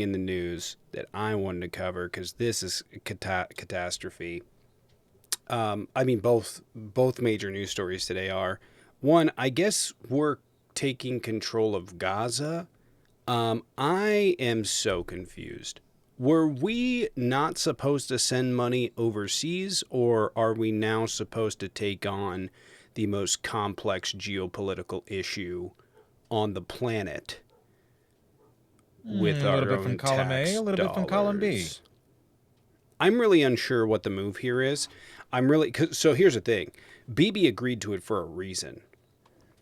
in the news that I wanted to cover because this is a catastrophe. I mean, both major news stories today are one. I guess we're taking control of Gaza. I am so confused. Were we not supposed to send money overseas, or are we now supposed to take on the most complex geopolitical issue on the planet with A little our bit from own column A, a tax little bit from column B. dollars? I'm really unsure what the move here is. So here's the thing. Bibi agreed to it for a reason,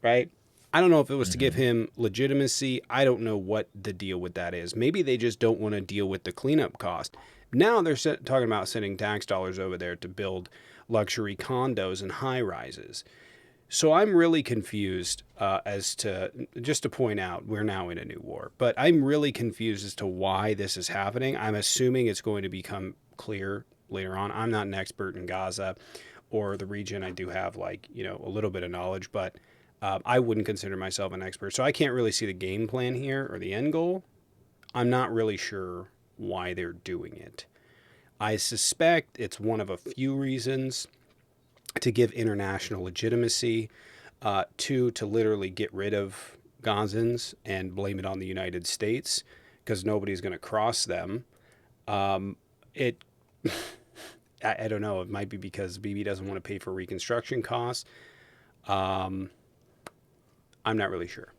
right? I don't know if it was to give Hmm. him legitimacy. I don't know what the deal with that is. Maybe they just don't want to deal with the cleanup cost. Now they're talking about sending tax dollars over there to build luxury condos and high rises. So I'm really confused as to, just to point out, we're now in a new war, but I'm really confused as to why this is happening. I'm assuming it's going to become clear later on. I'm not an expert in Gaza or the region. I do have, like, a little bit of knowledge, but I wouldn't consider myself an expert. So I can't really see the game plan here or the end goal. I'm not really sure why they're doing it. I suspect it's one of a few reasons: to give international legitimacy, two, to literally get rid of Gazans and blame it on the United States because nobody's going to cross them. It, I don't know. It might be because Bibi doesn't want to pay for reconstruction costs. Um, I'm not really sure.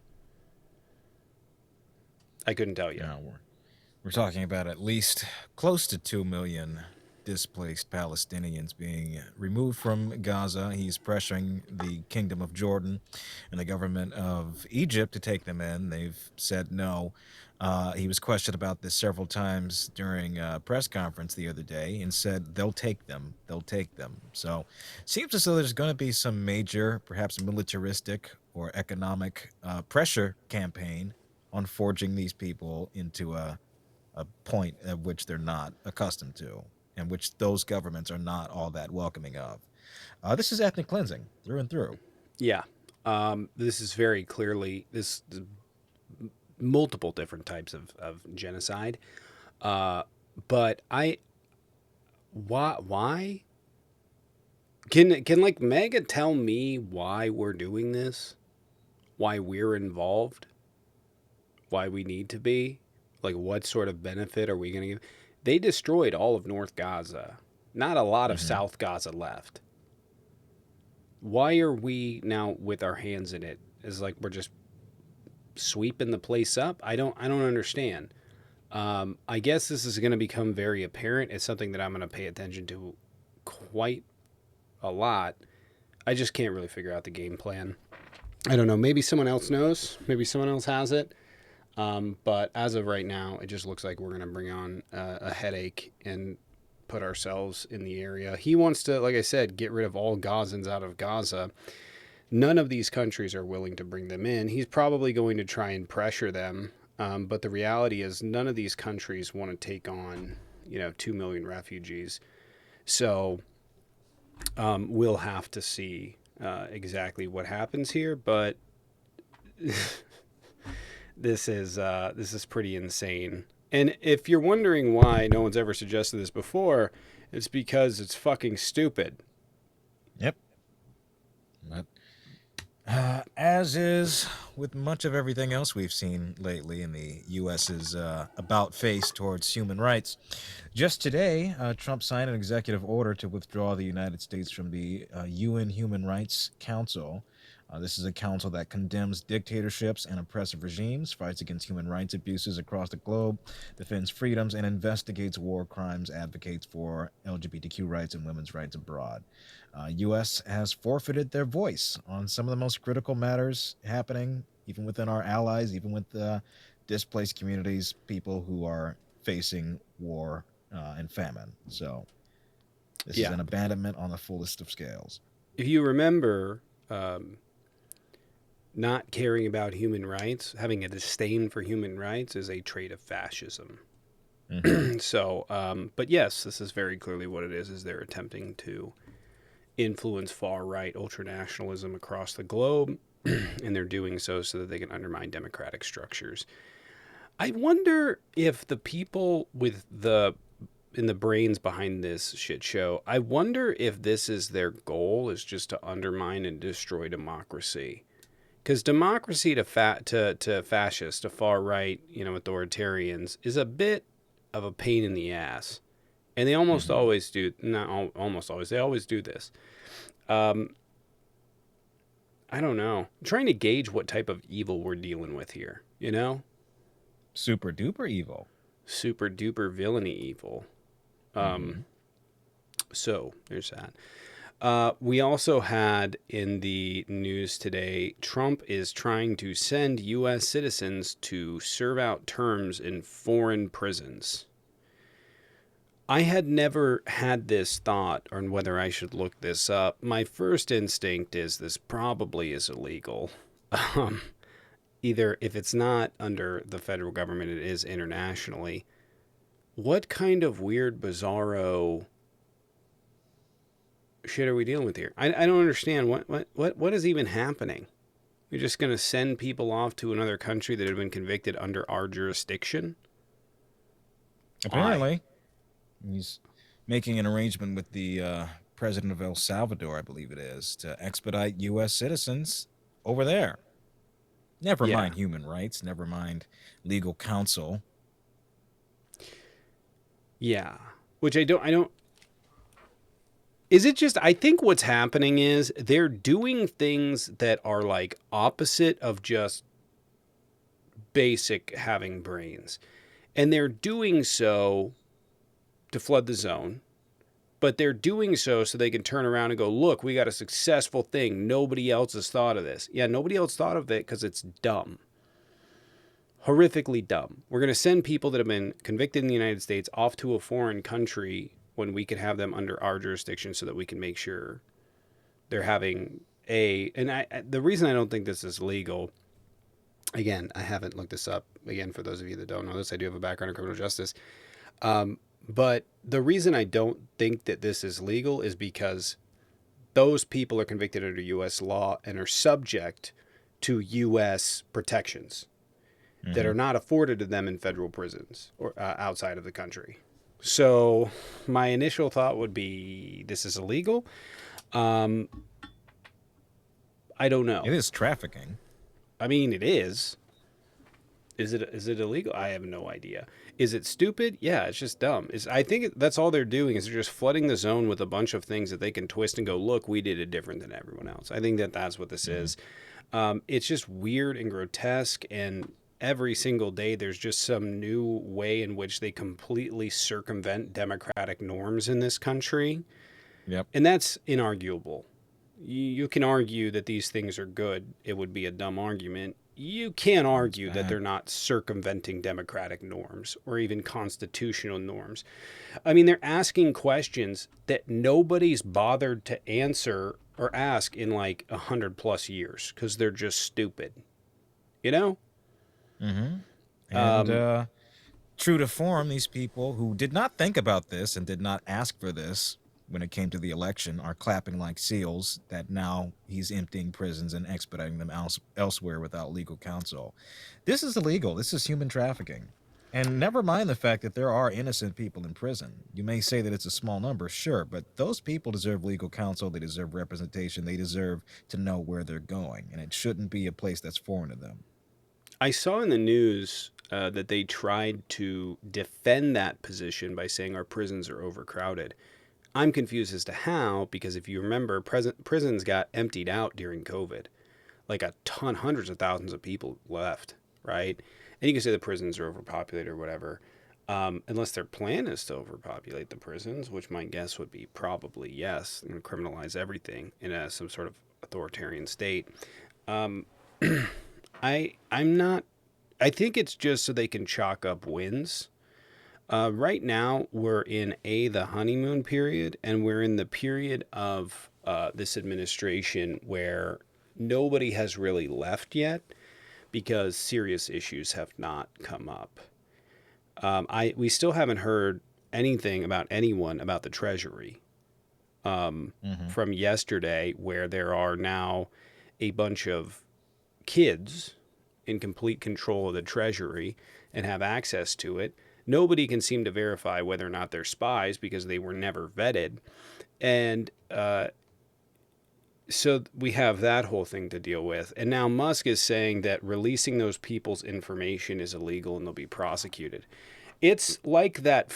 I couldn't tell you. Yeah, we're talking about at least close to 2 million displaced Palestinians being removed from Gaza. He's pressuring the Kingdom of Jordan and the government of Egypt to take them in. They've said no. He was questioned about this several times during a press conference the other day and said they'll take them. They'll take them. So seems as though there's going to be some major, perhaps militaristic or economic pressure campaign on forging these people into a point at which they're not accustomed to, and which those governments are not all that welcoming of. This is ethnic cleansing through and through. Yeah. This is very clearly this multiple different types of genocide. Uh, but why can like Mega tell me why we're doing this? Why we're involved? Why we need to be? Like, what sort of benefit are we going to give? They destroyed all of North Gaza. Not a lot of Hmm. South Gaza left. Why are we now with our hands in it? Is like we're just sweeping the place up? I don't understand. I guess this is going to become very apparent. It's something that I'm going to pay attention to quite a lot. I just can't really figure out the game plan. I don't know. Maybe someone else knows. Maybe someone else has it. But as of right now, it just looks like we're going to bring on a headache and put ourselves in the area. He wants to, like I said, get rid of all Gazans out of Gaza. None of these countries are willing to bring them in. He's probably going to try and pressure them. But the reality is, none of these countries want to take on, 2 million refugees. So we'll have to see exactly what happens here. But this is pretty insane. And if you're wondering why no one's ever suggested this before, it's because it's fucking stupid. Yep. But, as is with much of everything else we've seen lately in the U.S.'s about face towards human rights, just today, Trump signed an executive order to withdraw the United States from the UN Human Rights Council. This is a council that condemns dictatorships and oppressive regimes, fights against human rights abuses across the globe, defends freedoms, and investigates war crimes, advocates for LGBTQ rights and women's rights abroad. U.S. has forfeited their voice on some of the most critical matters happening, even within our allies, even with displaced communities, people who are facing war and famine. So this is Yeah. an abandonment on the fullest of scales. If you remember, um, not caring about human rights, having a disdain for human rights, is a trait of fascism. Hmm. So, but yes, this is very clearly what it is. Is they're attempting to influence far right ultranationalism across the globe, and they're doing so that they can undermine democratic structures. I wonder if the people with the in the brains behind this shit show, I wonder if this is their goal, is just to undermine and destroy democracy. Because democracy to fascists, to far right, authoritarians, is a bit of a pain in the ass, and they almost Hmm. always do. Not almost always. They always do this. Um, I don't know. I'm trying to gauge what type of evil we're dealing with here. Super duper evil. Super duper villainy evil. Um, Hmm. so there's that. We also had in the news today, Trump is trying to send U.S. citizens to serve out terms in foreign prisons. I had never had this thought on whether I should look this up. My first instinct is this probably is illegal. Um, Either if it's not under the federal government, it is internationally. What kind of weird, bizarro shit are we dealing with here? I don't understand what is even happening. You're just going to send people off to another country that have been convicted under our jurisdiction? Why? Apparently, he's making an arrangement with the president of El Salvador, I believe it is, to expedite U.S. citizens over there. Never Yeah. mind human rights, never mind legal counsel. Yeah. Which I don't. Is it just, I think what's happening is they're doing things that are like opposite of just basic having brains. And they're doing so to flood the zone, but they're doing so they can turn around and go, look, we got a successful thing. Nobody else has thought of this. Yeah, nobody else thought of it because it's dumb. Horrifically dumb. We're going to send people that have been convicted in the United States off to a foreign country when we could have them under our jurisdiction so that we can make sure they're having the reason I don't think this is legal, again, I haven't looked this up. Again, for those of you that don't know this, I do have a background in criminal justice. But the reason I don't think that this is legal is because those people are convicted under U.S. law and are subject to U.S. protections that Hmm. are not afforded to them in federal prisons or outside of the country. So my initial thought would be this is illegal. Um, I don't know. It is trafficking. I mean, it is. Is it illegal? I have no idea. Is it stupid? Yeah, it's just dumb. I think that's all they're doing is they're just flooding the zone with a bunch of things that they can twist and go, look, we did it different than everyone else. I think that that's what this Hmm. is. It's just weird and grotesque, and every single day there's just some new way in which they completely circumvent democratic norms in this country, Yep. and that's inarguable. You can argue that these things are good. It would be a dumb argument. You can't It's argue that bad. they're not circumventing democratic norms or even constitutional norms. I mean, they're asking questions that nobody's bothered to answer or ask in like 100 plus years because they're just stupid. You know? Hmm. And Um, true to form, these people who did not think about this and did not ask for this when it came to the election are clapping like seals that now he's emptying prisons and expediting them elsewhere without legal counsel. This is illegal. This is human trafficking. And never mind the fact that there are innocent people in prison. You may say that it's a small number, sure, but those people deserve legal counsel. They deserve representation. They deserve to know where they're going. And it shouldn't be a place that's foreign to them. I saw in the news that they tried to defend that position by saying our prisons are overcrowded. I'm confused as to how, because if you remember, prisons got emptied out during COVID. Like a ton, hundreds of thousands of people left, right? And you can say the prisons are overpopulated or whatever, unless their plan is to overpopulate the prisons, which my guess would be probably yes, and criminalize everything in some sort of authoritarian state. Um, I'm not. I think it's just so they can chalk up wins. Right now, we're in the honeymoon period, and we're in the period of this administration where nobody has really left yet because serious issues have not come up. We still haven't heard anything about anyone about the Treasury Hmm. from yesterday, where there are now a bunch of kids in complete control of the treasury and have access to it. Nobody can seem to verify whether or not they're spies because they were never vetted. And so we have that whole thing to deal with. And now Musk is saying that releasing those people's information is illegal and they'll be prosecuted. It's like that.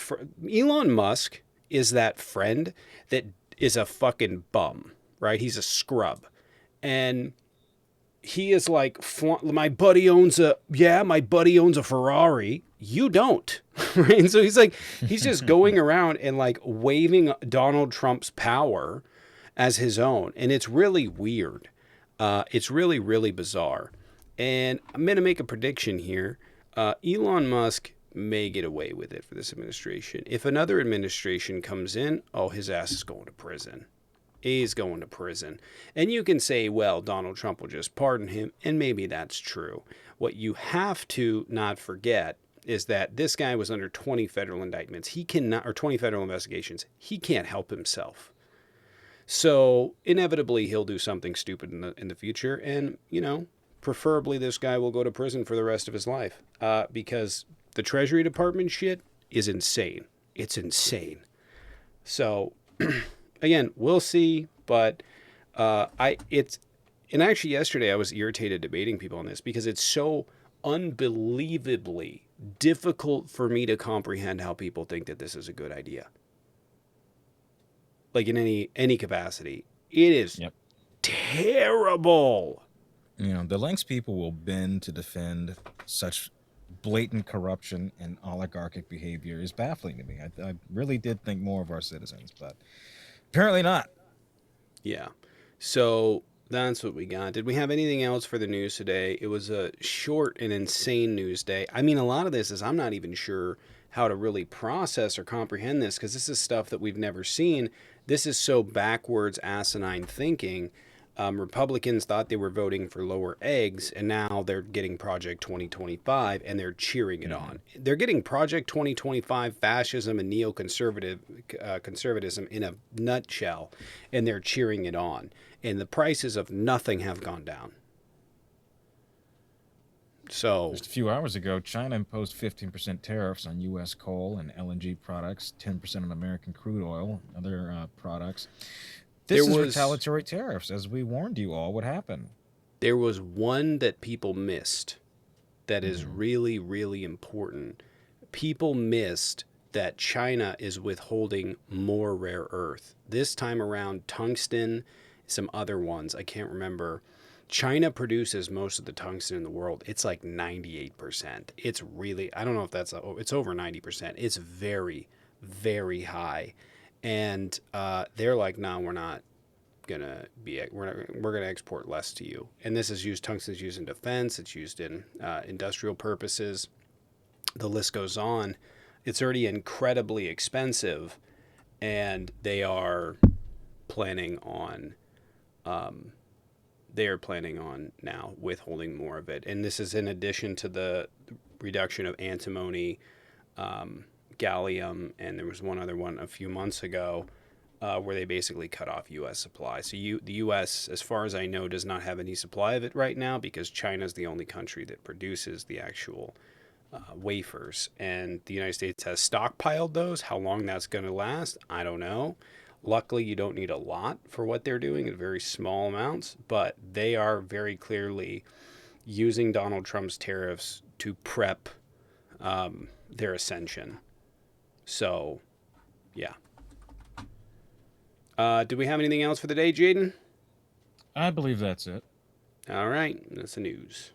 Elon Musk is that friend that is a fucking bum, right? He's a scrub. And he is like, my buddy owns a Ferrari. You don't. Right? And so he's just going around and like waving Donald Trump's power as his own. And it's really weird. It's really, really bizarre. And I'm going to make a prediction here. Elon Musk may get away with it for this administration. If another administration comes in, oh, his ass is going to prison. He's going to prison. And you can say, well, Donald Trump will just pardon him, and maybe that's true. What you have to not forget is that this guy was under 20 federal indictments. He cannot, or 20 federal investigations. He can't help himself. So inevitably he'll do something stupid in the future, and preferably this guy will go to prison for the rest of his life, because the Treasury Department shit is insane. It's insane. So again, we'll see, but and actually yesterday I was irritated debating people on this because it's so unbelievably difficult for me to comprehend how people think that this is a good idea. Like in any capacity. It is terrible. The lengths people will bend to defend such blatant corruption and oligarchic behavior is baffling to me. I really did think more of our citizens, but apparently not. Yeah. So that's what we got. Did we have anything else for the news today? It was a short and insane news day. I mean, a lot of this is I'm not even sure how to really process or comprehend this because this is stuff that we've never seen. This is so backwards, asinine thinking. Republicans thought they were voting for lower eggs, and now they're getting Project 2025, and they're cheering it on. They're getting Project 2025 fascism and conservatism in a nutshell, and they're cheering it on. And the prices of nothing have gone down. So just a few hours ago, China imposed 15% tariffs on U.S. coal and LNG products, 10% on American crude oil, other products. This is retaliatory tariffs, as we warned you all would happen. There was one that people missed that is really, really important. People missed that China is withholding more rare earth. This time around, tungsten, some other ones, I can't remember. China produces most of the tungsten in the world. It's like 98%. It's really, I don't know if it's over 90%. It's very, very high. And they're like, no, we're not gonna be. We're gonna export less to you. And this is used. Tungsten is used in defense. It's used in industrial purposes. The list goes on. It's already incredibly expensive, and they are planning on. They are planning on now withholding more of it. And this is in addition to the reduction of antimony, gallium, and there was one other one a few months ago where they basically cut off U.S. supply. So the U.S., as far as I know, does not have any supply of it right now because China is the only country that produces the actual wafers. And the United States has stockpiled those. How long that's going to last, I don't know. Luckily, you don't need a lot for what they're doing in very small amounts, but they are very clearly using Donald Trump's tariffs to prep their ascension. So, yeah. Do we have anything else for the day, Jaden? I believe that's it. All right, that's the news.